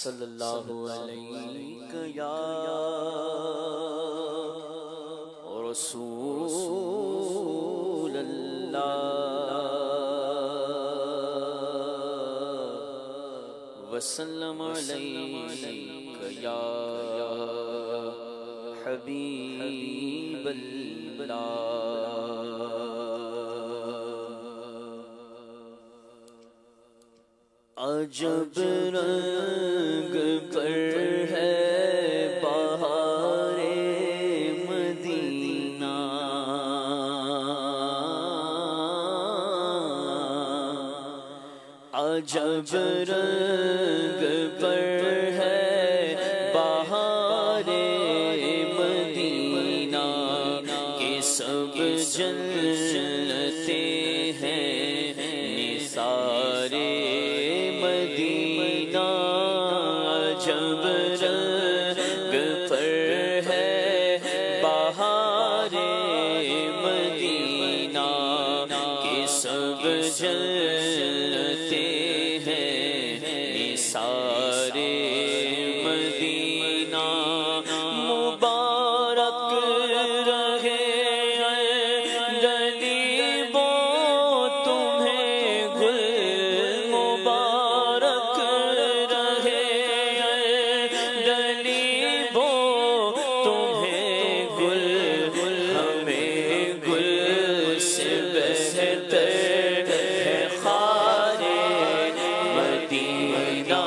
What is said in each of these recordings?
صلی اللہ علیہ یا رسول اللہ وسلم علیک یا حبیب اللہ۔ عجب رنگ پر ہے بہار مدینہ، عجب رنگ پر ہے بہار مدینہ، کہ سب جنتے ہیں نثار مدینہ۔ عجب رنگ پر ہے بہار مدینہ، کہ سب جنتے ہیں نثار مدینہ۔ مبارک رہے دلیبوں تمہیں گل، مبارک رہے دلیبوں تمہیں گل، ہمیں گل سے بہتر ہے خار مدینہ،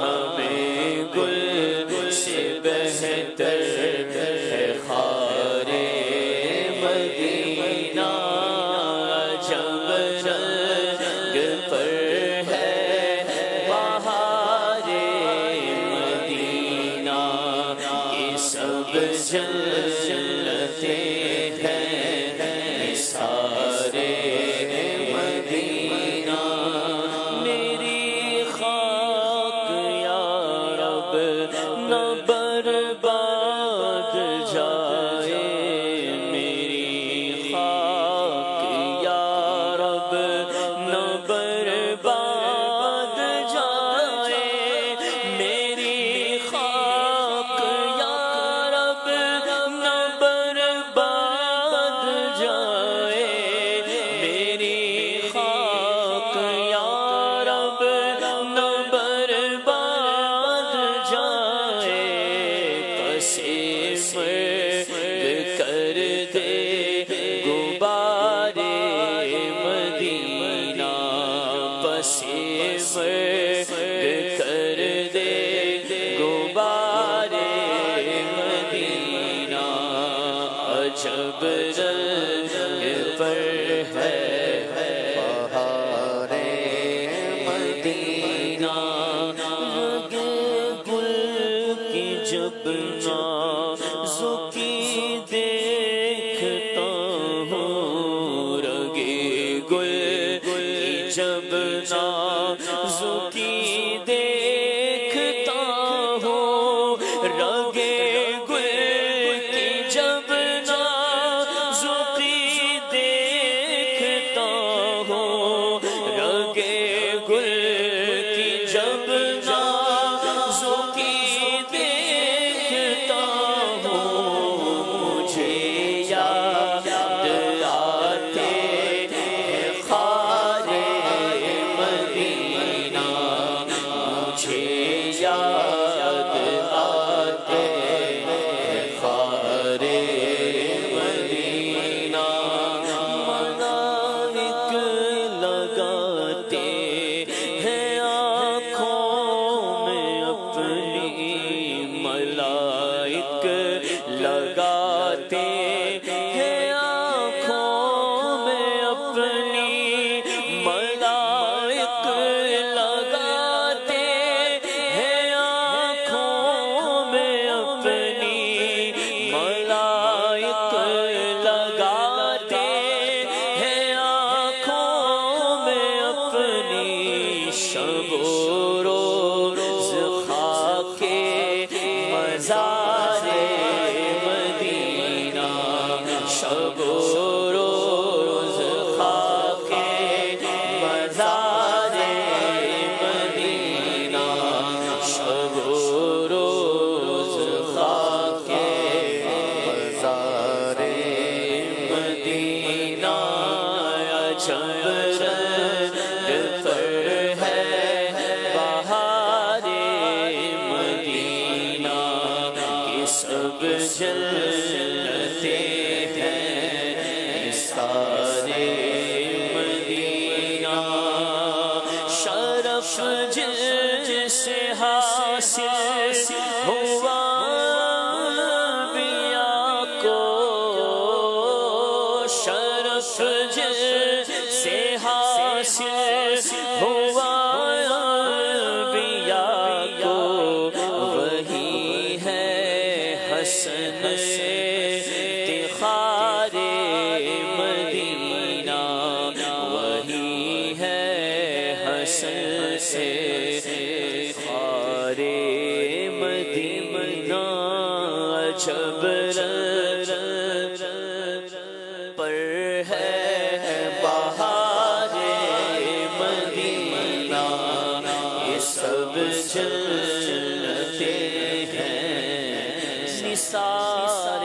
ہمیں گل سے بہتر ہے خار مدینہ۔ عجب رنگ پر ہے بہار مدینہ، کہ سب جنتے ہیں نثار مدینہ۔ میری خاک یا رب نہ برباد جائے، میری خاک یا رب نہ برباد جائے، میری خاک یا رب نہ برباد جائے، میری خاک یا رب نہ برباد جائے۔ پس مرگ کر دے غبار مدینہ، پس مرگ کر دے غبار مدینہ۔ عجب رنگ پر ہے بہار مدینہ، رگ گل کی جب نازکی دیکھتا ہوں، رگ گل کی جب نازکی دیکھتا ہوں، رگ گل کی جب نازکی دیکھتا ہوں، رگ گل کی جب نازکی دیکھتا ہوں، مجھے یاد آتے ہیں خار مدینہ، مجھے یاد آتے ہیں خار مدینہ۔ ملائک لگاتے ہیں آنکھوں میں اپنی، ملائک لگاتے ہیں آنکھوں میں اپنی، ملائک لگاتے ہیں حاصل ہوا انبیاء کو، شرف سے حاصل ہوا انبیاء کو، وہی ہے حسن افتخار مدینہ، وہی ہے حسن افتخار مدینہ، عجب پر ہے بہار مدینہ، یہ سب جنتیں ہیں نثار